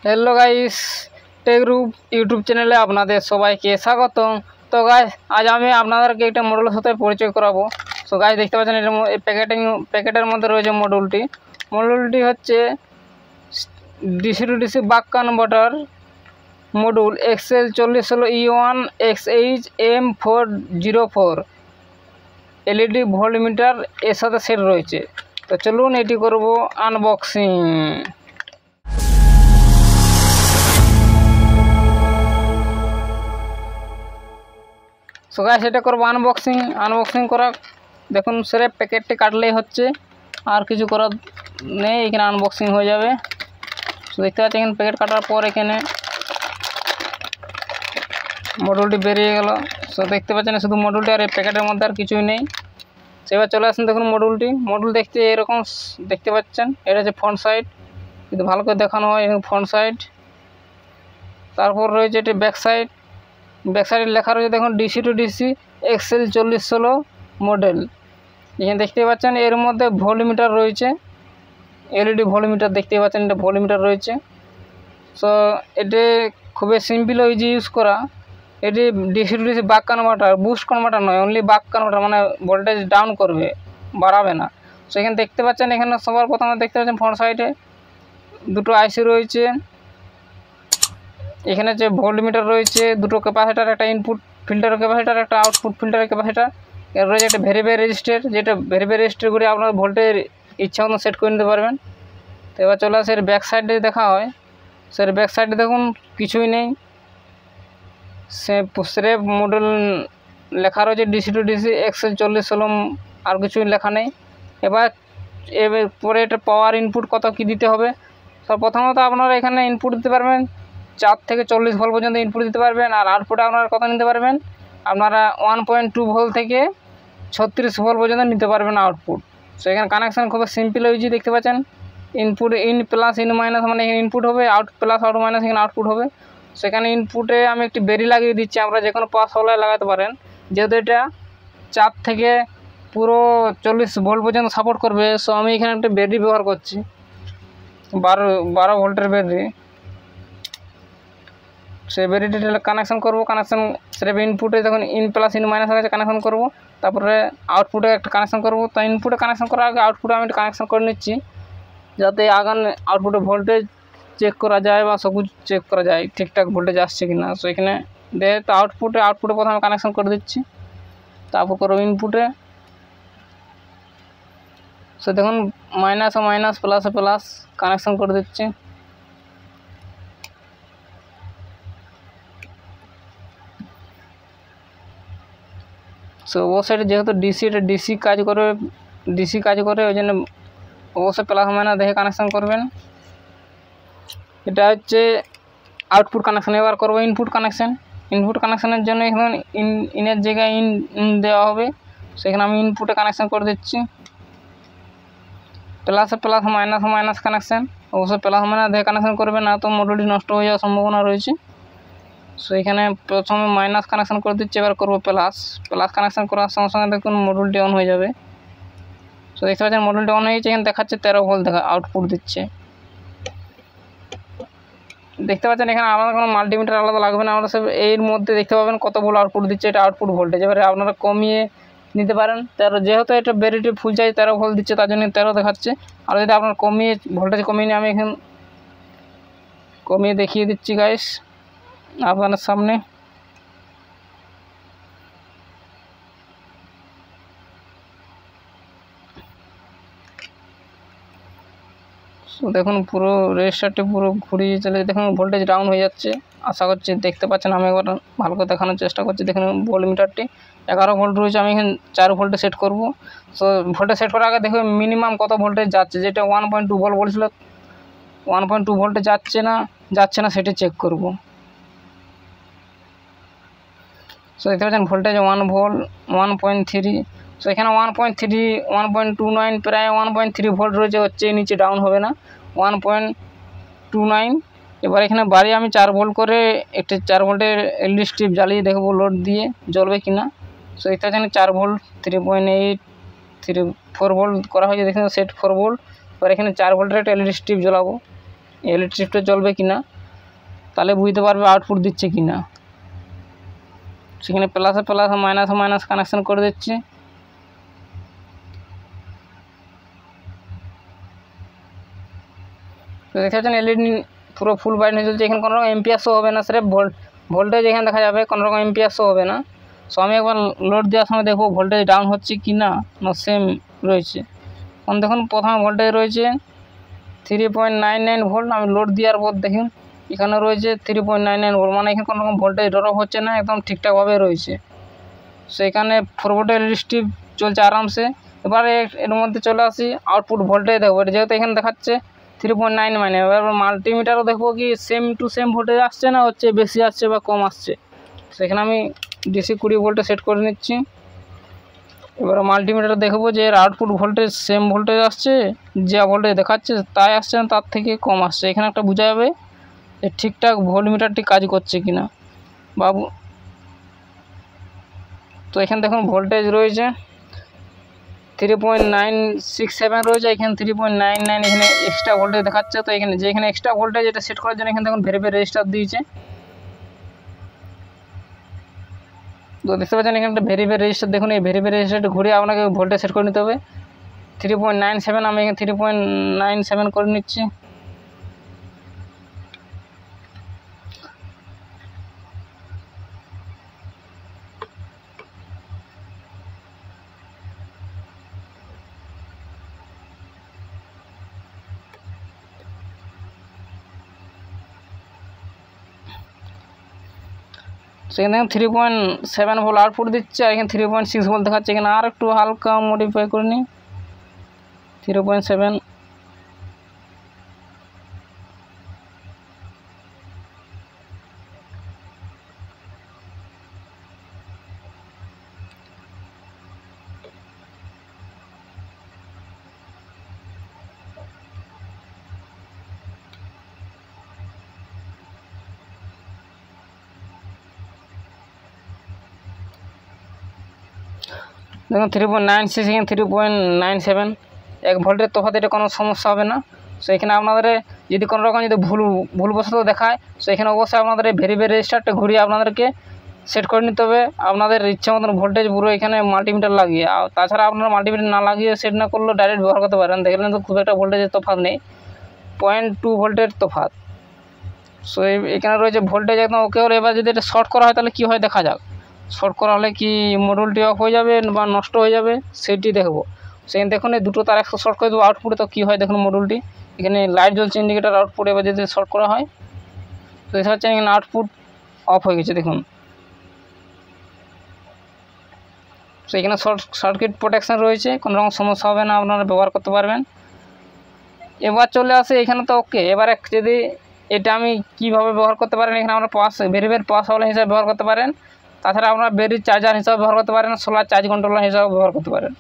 Hello guys, tech group YouTube চ্যানেলে আপনাদের সবাইকে স্বাগত। তো গাইস, আজ আমি আপনাদেরকে একটা মডেলের সাথে পরিচয় করাবো। তো গাইস, দেখতে পাচ্ছেন এটা প্যাকেটের মধ্যে রয়েছে মডেলটি হচ্ছে ডিসি টু ডিসি বাক converter module XL 4016 E1 XHM404 LED voltmeter এর সাথে সেট রয়েছে। তো চলুন এটি করব আনবক্সিং। সো গাইস, এটা করবো আনবক্সিং করা। দেখুন সেরে প্যাকেটটি কাটলেই হচ্ছে, আর কিছু করার নেই, এখানে আনবক্সিং হয়ে যাবে। সো দেখতে পাচ্ছি এখানে প্যাকেট কাটার পর এখানে মডেলটি বেরিয়ে গেল। সো দেখতে পাচ্ছেন শুধু মডেলটি, আর এই প্যাকেটের মধ্যে আর কিছুই নেই। সেবার চলে আসুন, দেখুন মডেল দেখতে এরকম দেখতে পাচ্ছেন। এটা হচ্ছে ফ্রন্ট সাইড, কিন্তু ভালো করে দেখানো হয় ফ্রন্ট সাইড। তারপর রয়েছে এটি ব্যাক সাইডে লেখা রয়েছে দেখুন DC two DC XL 4016 model. এখানে দেখতে পাচ্ছেন এর মধ্যে ভোল্টমিটার রয়েছে, LED ভোল্টমিটার দেখতে পাচ্ছেন, এটা ভোল্টমিটার রয়েছে। সো এটি খুবই সিম্পল ও ইজি ইউজ করা। এটি ডিসি টু ডিসি বাক কনভার্টার, বুস্ট কনভার্টার নয়, অনলি বাক কনভার্টার, মানে ভোল্টেজ ডাউন করবে, বাড়াবে না। সো এখানে দেখতে পাচ্ছেন, এখানে সবার প্রথমে দেখতে পাচ্ছেন ফ্রন্ট সাইডে দুটো আইসি রয়েছে। এখানে যে ভোল্টমিটার রয়েছে, দুটো ক্যাপাসিটার, একটা ইনপুট ফিল্টারের ক্যাপাসিটার, একটা আউটপুট ফিল্টারের ক্যাপাসিটার। এর রয়েছে একটা ভেরিফাই রেজিস্টার, যেটা ভেরিফাই রেজিস্টার করে আপনার ভোল্টের ইচ্ছা মতো সেট করে নিতে পারবেন। তো এবার চলে আসে এর ব্যাক সাইডে দেখা হয়। সের ব্যাক সাইডে দেখুন কিছুই নেই, স্রেফ মডেল লেখা রয়েছে ডিসি টু ডিসি XL 4016, আর কিছুই লেখা নেই। এবার পরে এটা পাওয়ার ইনপুট কত কী দিতে হবে। তো প্রথমত আপনারা এখানে ইনপুট দিতে পারবেন 4 থেকে 40 ভোল্ট পর্যন্ত ইনপুট দিতে পারবেন, আর আউটপুটে আপনারা কত নিতে পারবেন, আপনারা 1.2 ভোল্ট থেকে 36 ভোল্ট পর্যন্ত নিতে পারবেন আউটপুট। সো এখানে কানেকশান খুব সিম্পল হয়েছে, দেখতে পাচ্ছেন input in plus in minus, মানে এখানে ইনপুট হবে, আউট প্লাস আউট মাইনাস এখানে আউটপুট হবে। সেখানে ইনপুটে আমি একটি বেরি লাগিয়ে দিচ্ছি, আমরা যে কোনো পাওয়ার সাপ্লাই লাগাতে পারেন, যেহেতু এটা 4 থেকে পুরো 40 ভোল্ট পর্যন্ত সাপোর্ট করবে। সো আমি এখানে একটা ব্যাটারি ব্যবহার করছি, 12 ভোল্টের ব্যাটারি। সেই ব্যাটারিটা কানেকশন করবো, সেটা ইনপুটে যখন ইন প্লাস ইন মাইনাস আছে কানেকশন করব, তারপরে আউটপুটে একটা কানেকশন করব। তো ইনপুটে কানেকশন করার আগে আউটপুটে আমি একটা কানেকশন করে নিচ্ছি, যাতে আগান আউটপুটে ভোল্টেজ চেক করা যায় বা সবুজ চেক করা যায় ঠিকঠাক ভোল্টেজ আসছে কিনা। সো এখানে তো আউটপুটে প্রথমে কানেকশন করে দিচ্ছি, তারপর করবো ইনপুটে। সো দেখুন মাইনাসে মাইনাস, প্লাসে প্লাস কানেকশন করে দিচ্ছি। সো অবশ্যই যেহেতু ডিসি কাজ করে ওই জন্য অবশ্যই প্লাস মাইনাস দেখে কানেকশান করবেন। এটা হচ্ছে আউটপুট কানেকশান। এবার করবো ইনপুট কানেকশানের জন্য এখানে ইনের জায়গায় ইন দেওয়া হবে, সেখানে আমি ইনপুটে কানেকশান করে দিচ্ছি। প্লাসে প্লাস, মাইনাসে মাইনাস কানেকশান, অবশ্যই প্লাস মাইনাস দেখে কানেকশান করবে, না তো মডেলটি নষ্ট হয়ে যাওয়ার সম্ভাবনা রয়েছে। সো এখানে প্রথমে মাইনাস কানেকশান করে দিচ্ছি, এবার করবো প্লাস কানেকশান করার সঙ্গে সঙ্গে দেখুন মডেলটি অন হয়ে যাবে। সো দেখতে পাচ্ছেন মডেলটি অন হয়ে গেছে, এখানে দেখাচ্ছে 13 ভোল্ট আউটপুট দিচ্ছে। দেখতে পাচ্ছেন এখানে আপনার কোনো মাল্টিমিটার আলাদা লাগবে না, আমরা সব এর মধ্যে দেখতে পাবেন কত ভোল্ট আউটপুট দিচ্ছে, এটা আউটপুট ভোল্টেজ। এবারে আপনারা কমিয়ে নিতে পারেন 13, যেহেতু এটা ব্যাটারিটি ফুল চার্জ 13 ভোল্ট দিচ্ছে, তার জন্য 13 দেখাচ্ছে। আর যদি আপনার ভোল্টেজ কমিয়ে নিয়ে আমি এখানে কমিয়ে দেখিয়ে দিচ্ছি গাইস আপনাদের সামনে। দেখুন পুরো রেজিস্টারটি পুরো ঘুরিয়ে চলে, দেখুন ভোল্টেজ ডাউন হয়ে যাচ্ছে। আশা করছি দেখতে পাচ্ছেন, আমি একবার ভালো করে দেখানোর চেষ্টা করছি। দেখুন ভোল্টমিটারটি 11 ভোল্ট রয়েছে, আমি এখানে 4 ভোল্টে সেট করব। সো ভোল্টেজ সেট করার আগে দেখুন মিনিমাম কত ভোল্টেজ যাচ্ছে, যেটা 1.2 ভোল্ট বলছিল, 1.2 ভোল্টে যাচ্ছে না সেটা চেক করব। সো দেখতে পাচ্ছেন ভোল্টেজ 1 ভোল্ট, 1.3। সো এখানে 1.29 প্রায় 1.3 ভোল্ট রয়েছে, হচ্ছে নিচে ডাউন হবে না, 1.29। এবার এখানে বাড়ি আমি 4 ভোল্ট করে একটা 4 ভোল্টের LED স্ট্রিপ জ্বালিয়ে দেখবো লোড দিয়ে জ্বলবে কিনা। সো দেখতে পাচ্ছেন 4 ভোল্ট, 3.8, 4 ভোল্ট করা হয়েছে, দেখুন সেট 4 ভোল্ট। এবার এখানে 4 ভোল্টের একটা LED স্ট্রিপ জ্বলাবো, LED স্ট্রিপটা জ্বলবে কিনা। তাহলে বুঝতে পারবে আউটপুট দিচ্ছে কি না। সেখানে প্লাসে প্লাস মাইনাসে মাইনাস কানেকশান করে দিচ্ছি। তো দেখতে পাচ্ছেন এলইডি পুরো ফুল ব্রাইট হয়ে চলছে। এখানে কোনো রকম এম্পিয়ার শো হবে না, স্রেফ ভোল্টেজ এখানে দেখা যাবে, কোনো রকম এম্পিয়ার শো হবে না। সো আমি একবার লোড দেওয়ার সময় দেখবো ভোল্টেজ ডাউন হচ্ছে কি না, সেম রয়েছে। কারণ দেখুন প্রথমে ভোল্টেজ রয়েছে 3.99 ভোল্ট। আমি লোড দেওয়ার পর দেখুন এখানে রয়েছে 3.99 ভোল্ট, মানে এখানে কোনো রকম ভোল্টেজ ড্রপ হচ্ছে না, একদম ঠিকঠাকভাবে রয়েছে। সো এখানে ফরওয়ার্ড এলইডি স্ট্রিপ চলছে আরামসে। এবারে এর মধ্যে চলে আসি আউটপুট ভোল্টেজ দেখবো। যেহেতু এখানে দেখাচ্ছে 3.9, মানে এবার মাল্টিমিটারও দেখবো কি সেম টু সেম ভোল্টেজ আসছে না হচ্ছে বেশি আসছে বা কম আসছে। সেখানে আমি DC 20 ভোল্টে সেট করে নিচ্ছি। এবার মাল্টিমিটার দেখবো যে এর আউটপুট ভোল্টেজ সেম ভোল্টেজ আসছে, যা ভোল্টেজ দেখাচ্ছে তাই আসছে না, তার থেকে কম আসছে। এখানে একটা বোঝা যাবে যে ঠিকঠাক ভোল্টমিটারটি কাজ করছে কিনা বাবু। তো এখানে দেখুন ভোল্টেজ রয়েছে 3.967 রয়েছে, এখানে 3.99 এখানে এক্সট্রা ভোল্টেজ দেখাচ্ছে। তো এখানে যে এখানে এক্সট্রা ভোল্টেজ এটা সেট করার জন্য এখানে দেখুন ভেরিফাই রেজিস্টার দিয়েছে। তো দেখতে পাচ্ছেন এখানে একটা ভেরিফাই রেজিস্টার, দেখুন এই ভেরিফাই রেজিস্টারটা ঘুরে আপনাকে ভোল্টেজ সেট করে নিতে হবে 3.97। আমি এখানে 3.97 করে নিচ্ছি। সেখানে 3.7 ভোল্ট আউটপুট দিচ্ছে, আর এখানে 3.6 ভোল্ট দেখাচ্ছে। এখানে আর একটু হালকা মডিফাই করে নিই 3.7। দেখুন 3.96, এখানে 3.97, 1 ভোল্টের তফাৎ, এটা কোনো সমস্যা হবে না। সো এখানে আপনাদের যদি কোনো রকম যদি ভুলবশত দেখায়, সো এখানে অবশ্যই আপনাদের ভেরিফাই রেজিস্টারটা ঘুরিয়ে আপনাদেরকে সেট করে নিতে হবে আপনাদের ইচ্ছা মতন ভোল্টেজ পুরো এখানে মাল্টিমিটার লাগিয়ে। আর তাছাড়া আপনারা মাল্টিমিটার না লাগিয়ে সেট না করলেও ডাইরেক্ট ব্যবহার করতে পারেন। দেখলেন তো খুব একটা ভোল্টেজের তফাৎ নেই, 0.2 ভোল্টের তফাৎ। সো এখানে রয়েছে ভোল্টেজ একদম ওকে। এবার যদি এটা শর্ট করা হয় তাহলে কী হয় দেখা যাক। শর্ট করা হলে কি মডেলটি অফ হয়ে যাবে বা নষ্ট হয়ে যাবে সেটি দেখব। সেখানে দেখুন এই দুটো তার একশো শর্ট করে দেবো আউটপুটে, তো কী হয় দেখুন মডেলটি এখানে লাইট জ্বলছে ইন্ডিকেটার আউটপুট। এবার যদি শর্ট করা হয় তো দেখা যাচ্ছে এখানে আউটপুট অফ হয়ে গেছে দেখুন। তো এখানে সার্কিট প্রোটেকশান রয়েছে, কোনো রকম সমস্যা হবে না, আপনারা ব্যবহার করতে পারবেন। এবার চলে আসে এখানে তো ওকে। এবারে যদি এটা আমি কীভাবে ব্যবহার করতে পারেন, এখানে আমরা ভেরিফাই পাওয়ার সাপ্লাই হিসাবে ব্যবহার করতে পারেন। তাছাড়া আপনারা ব্যাটারি চার্জার হিসাবে ব্যবহার করতে পারেন, সোলার চার্জ কন্ট্রোলার হিসাবে ব্যবহার করতে পারেন।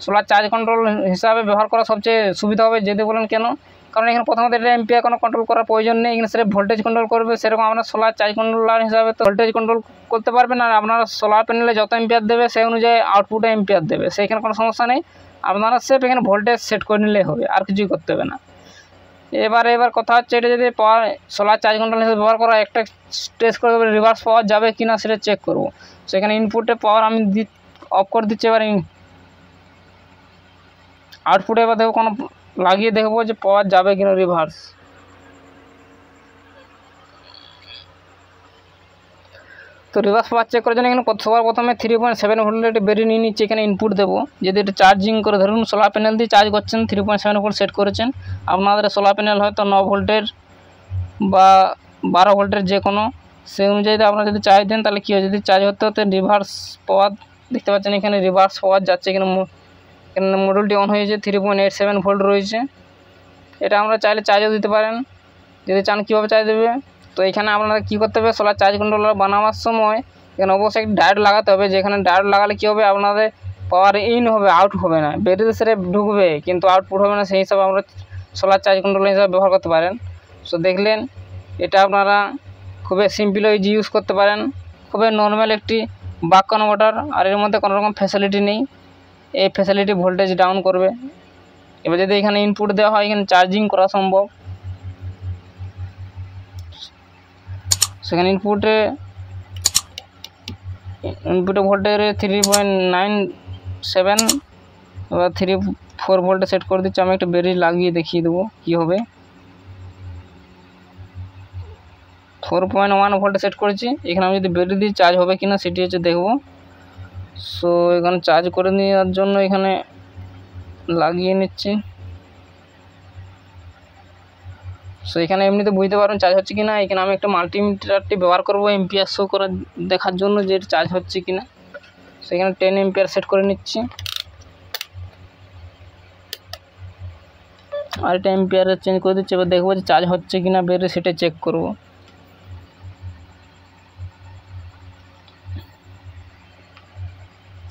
সোলার চার্জ কন্ট্রোল হিসাবে ব্যবহার করা সবচেয়ে সুবিধা হবে, যদি বলেন কেন, কারণ এখানে প্রথমত এটা এম্পিয়ার কোনো কন্ট্রোল করার প্রয়োজন নেই, এখানে সেটা ভোল্টেজ কন্ট্রোল করবে। সেরকম আপনার সোলার চার্জ কন্ট্রোলার হিসাবে তো ভোল্টেজ কন্ট্রোল করতে পারবেন, আর আপনারা সোলার প্যানেলে যত এম্পিয়ার দেবে সেই অনুযায়ী আউটপুটে এম্পিয়ার দেবে, সেইখানে কোনো সমস্যা নেই। আপনারা সেফ এখানে ভোল্টেজ সেট করে নিলেই হবে, আর কিছুই করতে হবে না। এবার কথা হচ্ছে এটা যদি পাওয়ার সোলার চার্জ কন্ট্রোল হিসেবে ব্যবহার করা, একটা টেস্ট করে দেবে রিভার্স পাওয়ার যাবে কি না সেটা চেক করব। সেখানে ইনপুটে পাওয়ার আমি অফ করে দিচ্ছি। এবার আউটপুটে এবার দেখবো কোনো লাগিয়ে দেখবো যে পাওয়ার যাবে কিনা রিভার্স। তো রিভার্স পাওয়ার চেক করার জন্য এখানে সবার প্রথমে 3.7 ভোল্টের একটা ব্যাটারি নিয়ে নিচ্ছে, এখানে ইনপুট দেবো। যদি এটা চার্জিং করে ধরুন সোলার প্যানেল দিয়ে চার্জ করছেন, 3.7 ভোল্ট সেট করেছেন, আপনাদের সোলার প্যানেল হয়তো 9 ভোল্টের বা 12 ভোল্টের যে কোনো, সেই অনুযায়ী আপনারা যদি চার্জ দেন তাহলে কী হয়, যদি চার্জ হতে হতে রিভার্স পাওয়ার দেখতে পাচ্ছেন এখানে রিভার্স পাওয়ার যাচ্ছে। এখানে মডেলটি অন হয়েছে, 3.87 ভোল্ট রয়েছে। এটা আমরা চাইলে চার্জও দিতে পারেন, যদি চান কীভাবে চার্জ দেবে। তো এখানে আপনারা কী করতে হবে, সোলার চার্জ কন্ট্রোলার বানাবার সময় এখানে অবশ্যই একটা ডায়োড লাগাতে হবে। যেখানে ডায়োড লাগালে কী হবে, আপনাদের পাওয়ার ইন হবে, আউট হবে না। ব্যাটারি সেরে ঢুকবে কিন্তু আউটপুট হবে না, সেই হিসাবে আমরা সোলার চার্জ কন্ট্রোলার হিসাবে ব্যবহার করতে পারেন। সো দেখলেন এটা আপনারা খুবই সিম্পল ইউজ করতে পারেন, খুবই নর্মাল একটি বাক কনভার্টার, আর এর মধ্যে কোনো রকম ফ্যাসিলিটি নেই। এই ফ্যাসিলিটি ভোল্টেজ ডাউন করবে। এবার যদি এখানে ইনপুট দেওয়া হয় এখানে চার্জিং করা সম্ভব। সেখানে ইনপুটে ভোল্টেজ 3.97 এবার 4 ভোল্টে সেট করে দিচ্ছি। আমি একটা ব্যাটারি লাগিয়ে দেখিয়ে দেবো কী হবে। 4.1 ভোল্টে সেট করেছি। এখানে আমি যদি ব্যাটারি দিয়ে চার্জ হবে কিনা সেটি হচ্ছে দেখবো। সো এখানে চার্জ করে নেওয়ার জন্য এখানে লাগিয়ে নিচ্ছি। সো এখানে এমনিতে বুঝতে পারবেন চার্জ হচ্ছে কিনা। এখানে আমি একটা মাল্টিমিটারটি ব্যবহার করবো এম্পিয়ার শো করার দেখার জন্য যে চার্জ হচ্ছে কিনা। সো এখানে 10 এম্পিয়ার সেট করে নিচ্ছি। আর এটা এম্পিয়ারে চেঞ্জ করে দিচ্ছি। এবার দেখবো যে চার্জ হচ্ছে কিনা ব্যাটারি, সেটা চেক করব।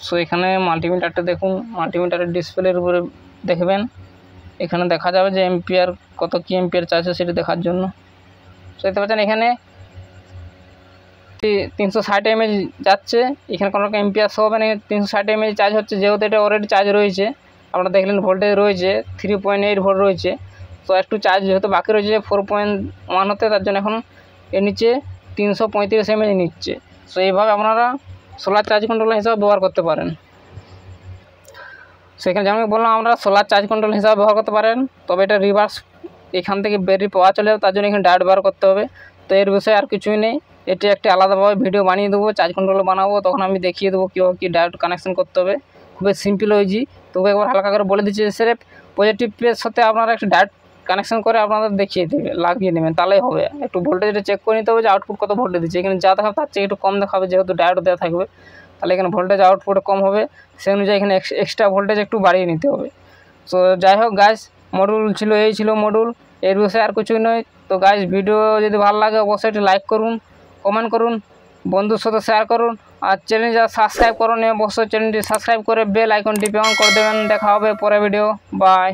সো এখানে মাল্টিমিটারটা দেখুন, মাল্টিমিটারের ডিসপ্লের উপরে দেখবেন, এখানে দেখা যাবে যে এম্পিয়ার কত কি এম্পিয়ার চার্জ আছে সেটা দেখার জন্য। সো দেখতে পাচ্ছেন এখানে 360 mAh যাচ্ছে। এখানে কোনো রকম এম্পিয়ার শো হবে না, 360 mAh চার্জ হচ্ছে। যেহেতু এটা অলরেডি চার্জ রয়েছে, আপনারা দেখলেন ভোল্টেজ রয়েছে 3.8 ভোল্ট রয়েছে। তো একটু চার্জ যেহেতু বাকি রয়েছে 4.1 হতে, তার জন্য এখন এর নিচে 335 mAh নিচ্ছে। সো এইভাবে আপনারা সোলার চার্জ কন্ট্রোলার হিসাবে ব্যবহার করতে পারেন। সেখানে যেমন বললাম আমরা সোলার চার্জ কন্ট্রোল হিসাবে ব্যবহার করতে পারেন, তবে এটা রিভার্স এখান থেকে ব্যাটারি পাওয়া চলে যাবে, তার জন্য এখানে ডায়োড ব্যবহার করতে হবে। তো এর বিষয়ে আর কিছুই নেই, এটি একটি আলাদাভাবে ভিডিও বানিয়ে দেবো, চার্জ কন্ট্রোল বানাবো, তখন আমি দেখিয়ে দেবো কীভাবে কী ডায়োড কানেকশন করতে হবে। খুবই সিম্পল হয়েছি, তবু একবার হালকা করে বলে দিচ্ছি। সেরেফ পজিটিভ প্লের সাথে আপনারা একটা ডায়োড কানেকশন করে আপনাদের দেখিয়ে দেবে, লাগিয়ে নেবেন, তাহলেই হবে। একটু ভোল্টেজটা চেক করে নিতে হবে যে আউটপুট কত ভোল্টেজ দিচ্ছে। এখানে যা দেখাবে তার চেয়ে একটু কম দেখাবে, যেহেতু ডায়োড দেওয়া থাকবে, তাহলে এখানে ভোল্টেজ আউটপুটে কম হবে, সেই অনুযায়ী এখানে এক্সট্রা ভোল্টেজ একটু বাড়িয়ে নিতে হবে। তো যাই হোক গাইস, মডুল ছিল এই ছিল মডুল, এর বিষয়ে আর কিছুই নয়। তো গাইস, ভিডিও যদি ভালো লাগে অবশ্যই একটু লাইক করুন, কমেন্ট করুন, বন্ধুর সাথে শেয়ার করুন, আর চ্যানেল যারা সাবস্ক্রাইব করুন অবশ্যই চ্যানেলটি সাবস্ক্রাইব করে বেল আইকনটি অন করে দেবেন। দেখা হবে পরে ভিডিও, বাই।